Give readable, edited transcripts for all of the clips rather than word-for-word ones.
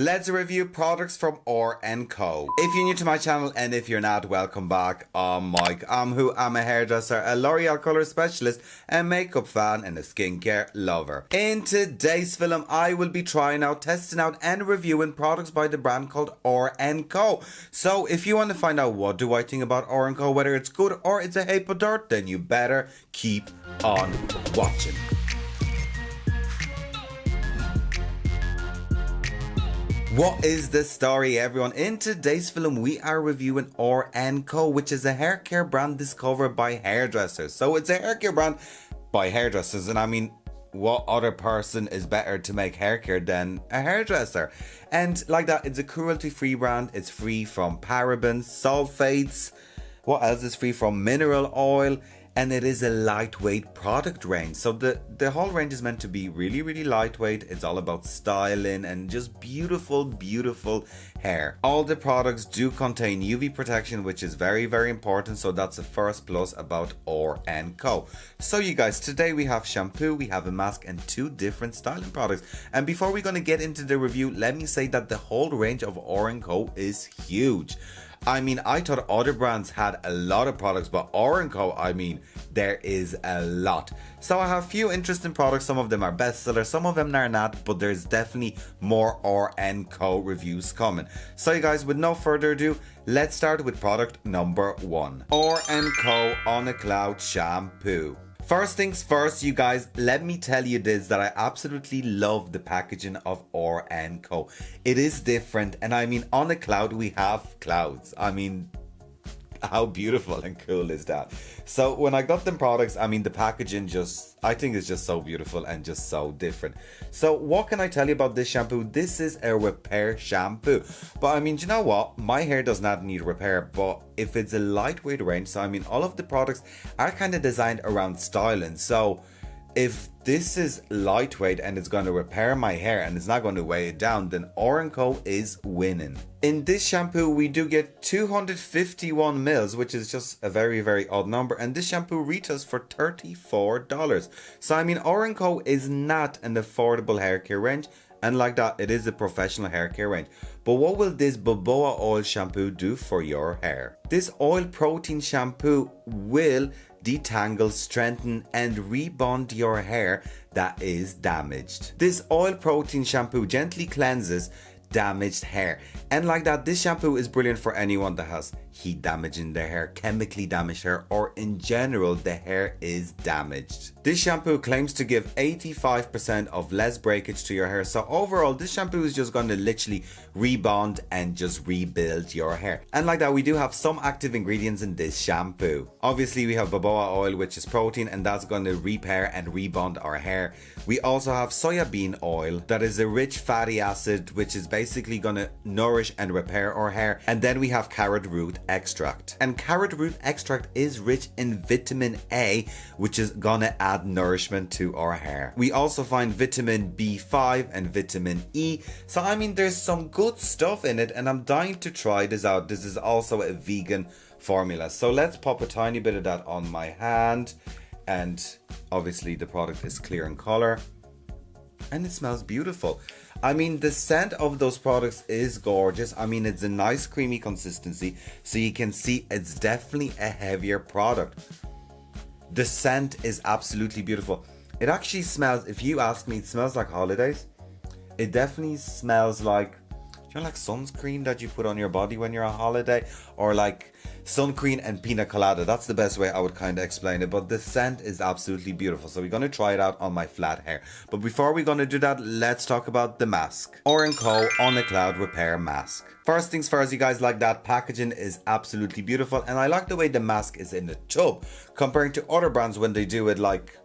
Let's review products from R+Co. If you're new to my channel and if you're not, welcome back. I'm Mike. I'm a hairdresser, a L'Oreal colour specialist, a makeup fan and a skincare lover. In today's film, I will be trying out, testing out and reviewing products by the brand called R+Co. So if you want to find out what do I think about R+Co, whether it's good or it's a heap of dirt, then you better keep on watching. What is the story, everyone? In today's film, we are reviewing R+Co, which is a hair care brand discovered by hairdressers. So it's a hair care brand by hairdressers, and I mean, what other person is better to make hair care than a hairdresser? And like that, it's a cruelty-free brand. It's free from parabens, sulfates. What else is free from? Mineral oil. And it is a lightweight product range. So the whole range is meant to be really lightweight. It's all about styling and just beautiful hair. All the products do contain UV protection, which is very important. So that's the first plus about R+Co. So you guys, today we have shampoo, we have a mask and two different styling products. And before we're gonna get into the review, let me say that the whole range of R+Co is huge. I mean, I thought other brands had a lot of products, but R+Co, I mean, there is a lot. So I have a few interesting products. Some of them are bestsellers, some of them are not, but there's definitely more R+Co reviews coming. So you guys, with no further ado, let's start with product number 1. R+Co On a Cloud Shampoo. First things first, you guys, let me tell you this, that I absolutely love the packaging of R+Co. It is different, and I mean, on a cloud, we have clouds. I mean, how beautiful and cool is that? So when I got them products, I mean, the packaging I think it's just so beautiful and just so different. So what can I tell you about this shampoo? This is a repair shampoo. But I mean, you know what? My hair does not need repair, but if it's a lightweight range, so I mean, all of the products are kind of designed around styling. So if this is lightweight and it's going to repair my hair and it's not going to weigh it down, then R+Co is winning. In this shampoo, we do get 251 mils, which is just a very odd number. And this shampoo retails for $34. So I mean, R+Co is not an affordable hair care range. And like that, it is a professional hair care range. But what will this Boaoba oil shampoo do for your hair? This oil protein shampoo will detangle, strengthen and rebond your hair that is damaged. This oil protein shampoo gently cleanses damaged hair, and like that, this shampoo is brilliant for anyone that has heat damage in their hair, chemically damaged hair, or in general the hair is damaged. This shampoo claims to give 85% of less breakage to your hair. So overall, this shampoo is just going to literally rebond and just rebuild your hair. And like that, we do have some active ingredients in this shampoo. Obviously, we have Boaoba oil, which is protein, and that's going to repair and rebond our hair. We also have soya bean oil, that is a rich fatty acid, which is basically going to nourish and repair our hair. And then we have carrot root extract, and carrot root extract is rich in vitamin A, which is gonna add nourishment to our hair. We also find vitamin B5 and vitamin E. So I mean, there's some good stuff in it, and I'm dying to try this out. This is also a vegan formula. So let's pop a tiny bit of that on my hand, and obviously the product is clear in color and it smells beautiful. I mean, the scent of those products is gorgeous. I mean, it's a nice creamy consistency, so you can see it's definitely a heavier product. The scent is absolutely beautiful. It actually smells, if you ask me, it smells like holidays. It definitely smells like, you know, like sunscreen that you put on your body when you're on holiday, or like sun cream and pina colada. That's the best way I would kind of explain it, but the scent is absolutely beautiful. So we're going to try it out on my flat hair. But before we're going to do that, let's talk about the mask. R+Co On a Cloud Repair Mask. First things first, you guys, like that packaging is absolutely beautiful, and I like the way the mask is in a tub comparing to other brands when they do it like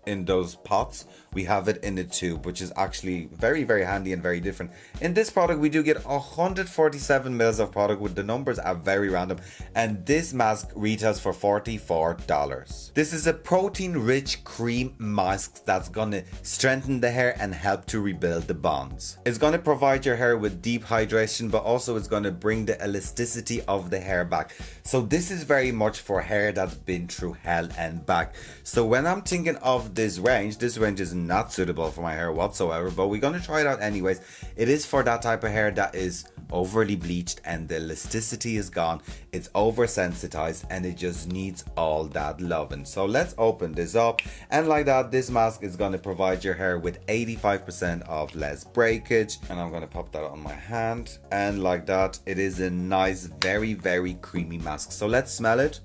in those pots. We have it in a tube, which is actually very handy and very different. In this product, we do get 147 mils of product, with the numbers are very random, and this mask retails for $44. This is a protein-rich cream mask that's gonna strengthen the hair and help to rebuild the bonds. It's gonna provide your hair with deep hydration, but also it's gonna bring the elasticity of the hair back. So this is very much for hair that's been through hell and back. So when I'm thinking of this range is not suitable for my hair whatsoever, but we're gonna try it out anyways. It is for that type of hair that is overly bleached and the elasticity is gone, it's oversensitized, and it just needs all that loving. So let's open this up, and like that, this mask is going to provide your hair with 85% of less breakage. And I'm going to pop that on my hand, and like that, it is a nice, very, very creamy mask. So let's smell it.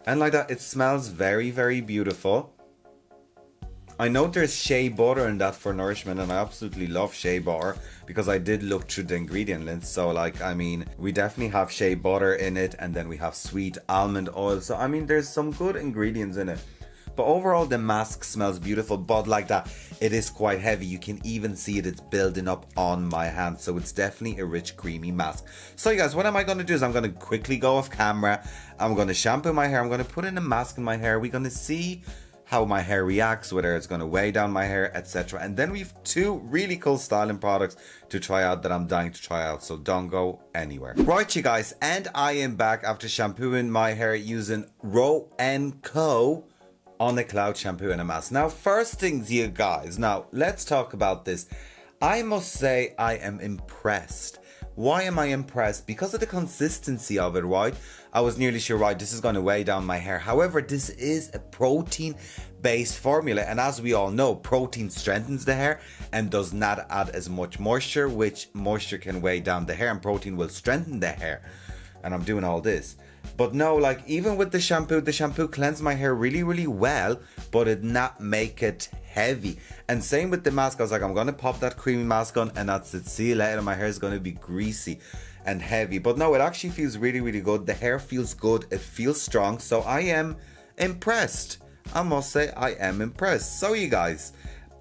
And like that, it smells very, very beautiful. I know there's shea butter in that for nourishment, and I absolutely love shea butter because I did look through the ingredient list. So like, I mean, we definitely have shea butter in it, and then we have sweet almond oil. So I mean, there's some good ingredients in it. But overall, the mask smells beautiful, but like that, it is quite heavy. You can even see it, it's building up on my hand. So it's definitely a rich, creamy mask. So you guys, what am I going to do is I'm going to quickly go off camera. I'm going to shampoo my hair. I'm going to put in a mask in my hair. We're going to see how my hair reacts, whether it's going to weigh down my hair, etc. And then we've two really cool styling products to try out that I'm dying to try out, so don't go anywhere. Right, you guys, and I am back after shampooing my hair using Orango Untitled shampoo and a mask. Now, first things, you guys, now let's talk about this. I must say I am impressed. Why am I impressed? Because of the consistency of it, right? I was nearly sure, right, this is going to weigh down my hair. However, this is a protein-based formula. And as we all know, protein strengthens the hair and does not add as much moisture, which moisture can weigh down the hair, and protein will strengthen the hair. And I'm doing all this. But no, like, even with the shampoo cleansed my hair really, really well, but it not make it heavy. And same with the mask. I was like, I'm gonna pop that creamy mask on, and that's it. See you later. My hair is gonna be greasy and heavy. But no, it actually feels really, really good. The hair feels good. It feels strong. So I am impressed. I must say I am impressed. So you guys,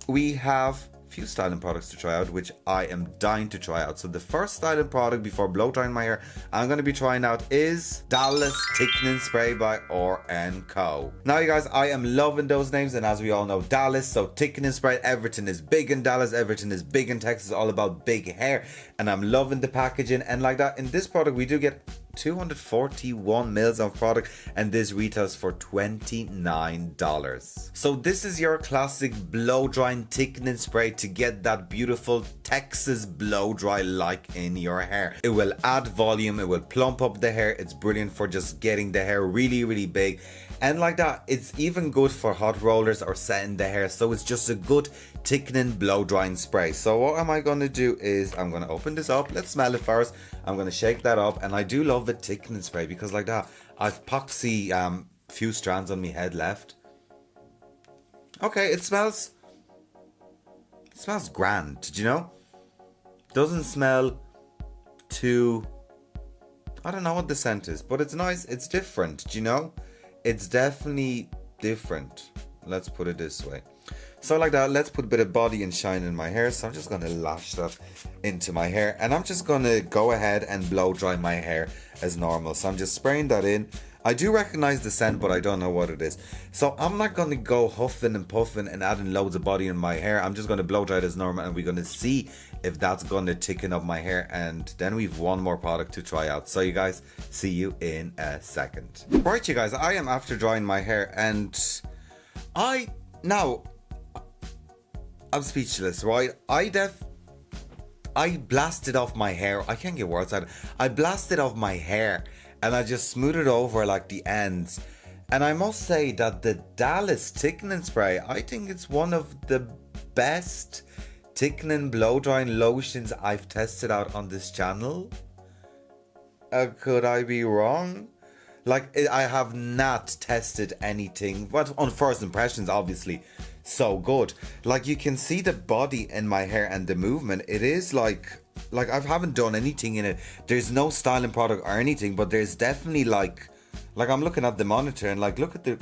we have few styling products to try out, which I am dying to try out. So the first styling product before blow drying my hair I'm going to be trying out is Dallas Thickening Spray by R+Co. Now you guys, I am loving those names, and as we all know, Dallas, so thickening spray, everything is big in Dallas, everything is big in Texas, all about big hair, and I'm loving the packaging. And like that, in this product we do get 241 mils of product, and this retails for $29. So this is your classic blow drying thickening spray to get that beautiful Texas blow dry like in your hair. It will add volume, it will plump up the hair. It's brilliant for just getting the hair really, really big. And like that, it's even good for hot rollers or setting the hair. So it's just a good thickening blow drying spray. So what am I going to do is I'm going to open this up. Let's smell it first. I'm going to shake that up. And I do love a thickening spray because like that, I've poxy few strands on my head left. Okay, it smells grand. Did you know? Doesn't smell too, I don't know what the scent is, but it's nice. It's different. Do you know? It's definitely different. Let's put it this way. So like that, let's put a bit of body and shine in my hair. So I'm just going to lash that into my hair, and I'm just going to go ahead and blow dry my hair as normal. So I'm just spraying that in. I do recognize the scent, but I don't know what it is. So I'm not going to go huffing and puffing and adding loads of body in my hair. I'm just going to blow dry it as normal, and we're going to see if that's going to thicken up my hair. And then we've one more product to try out. So you guys, see you in a second. Right, you guys, I am after drying my hair, and I'm speechless, right? I blasted off my hair. I can't get words out. I blasted off my hair, and I just smoothed it over like the ends. And I must say that the Dallas thickening spray, I think it's one of the best thickening blow drying lotions I've tested out on this channel. Could I be wrong? Like, I have not tested anything, but on first impressions, obviously, so good. Like, you can see the body in my hair and the movement. It is like I haven't done anything in it. There's no styling product or anything, but there's definitely like I'm looking at the monitor, and like, look at the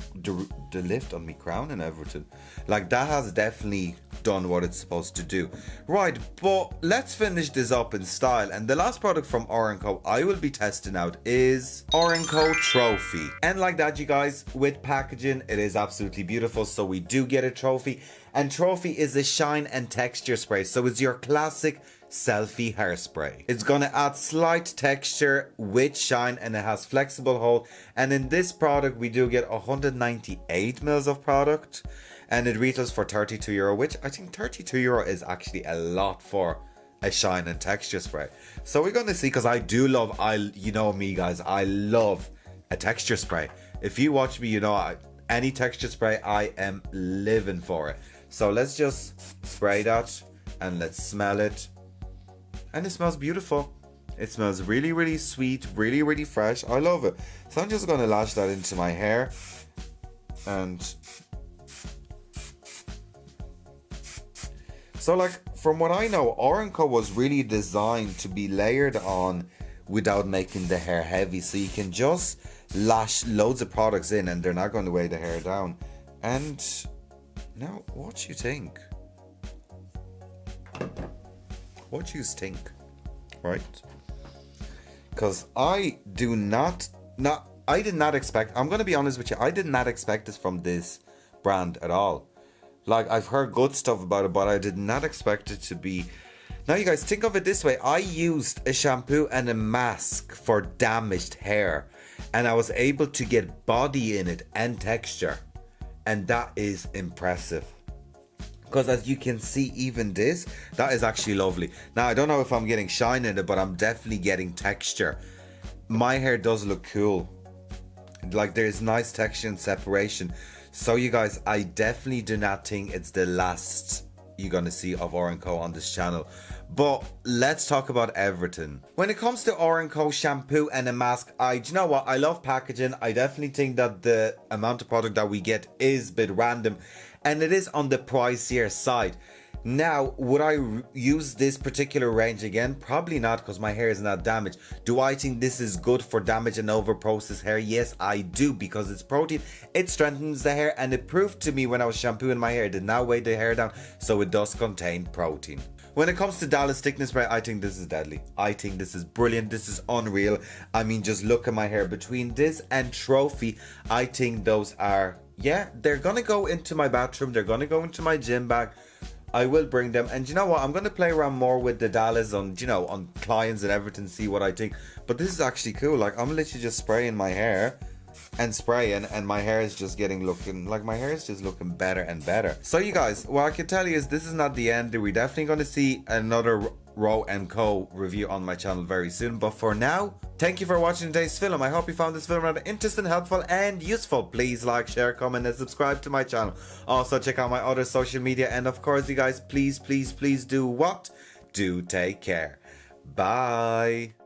lift on me crown and everything. Like, that has definitely done what it's supposed to do. Right, but let's finish this up in style. And the last product from Orango I will be testing out is Orango Trophy. And like that, you guys, with packaging, it is absolutely beautiful. So we do get a trophy, and Trophy is a shine and texture spray. So it's your classic selfie hairspray. It's gonna add slight texture with shine, and it has flexible hold. And in this product we do get 198 mils of product, and it retails for €32, which I think €32 is actually a lot for a shine and texture spray. So we're going to see, because I do love, you know me guys, I love a texture spray. If you watch me, you know any texture spray, I am living for it. So let's just spray that and let's smell it. And it smells beautiful. It smells really, really sweet, really, really fresh. I love it. So I'm just going to lash that into my hair. And so, like, from what I know, Orango was really designed to be layered on without making the hair heavy. So you can just lash loads of products in and they're not going to weigh the hair down. And now, what you think? What you think? Right? Because I did not expect, I'm going to be honest with you, I did not expect this from this brand at all. Like, I've heard good stuff about it, but I did not expect it to be. Now, you guys, think of it this way. I used a shampoo and a mask for damaged hair, and I was able to get body in it and texture. And that is impressive. Because as you can see, even this, that is actually lovely. Now, I don't know if I'm getting shine in it, but I'm definitely getting texture. My hair does look cool. Like, there's nice texture and separation. So you guys, I definitely do not think it's the last you're gonna see of Orango on this channel. But let's talk about everything. When it comes to Orango shampoo and a mask, do you know what? I love packaging. I definitely think that the amount of product that we get is a bit random, and it is on the pricier side. Now, would I use this particular range again? Probably not, because my hair is not damaged. Do I think this is good for damaged and over-processed hair? Yes, I do, because it's protein. It strengthens the hair, and it proved to me when I was shampooing my hair, it did not weigh the hair down, so it does contain protein. When it comes to Dallas Thickness Spray, I think this is deadly. I think this is brilliant. This is unreal. I mean, just look at my hair. Between this and Trophy, I think those are, yeah, they're going to go into my bathroom. They're going to go into my gym bag. I will bring them, and you know what, I'm going to play around more with the Dallas on, you know, on clients and everything, see what I think. But this is actually cool. Like, I'm literally just spraying my hair and spraying, and my hair is just looking like my hair is just looking better and better. So you guys, what I can tell you is this is not the end. We're definitely going to see another R+Co review on my channel very soon. But for now, thank you for watching today's film. I hope you found this film rather interesting, helpful, and useful. Please like, share, comment, and subscribe to my channel. Also, check out my other social media. And of course, you guys, please, please, please do what? Do take care. Bye.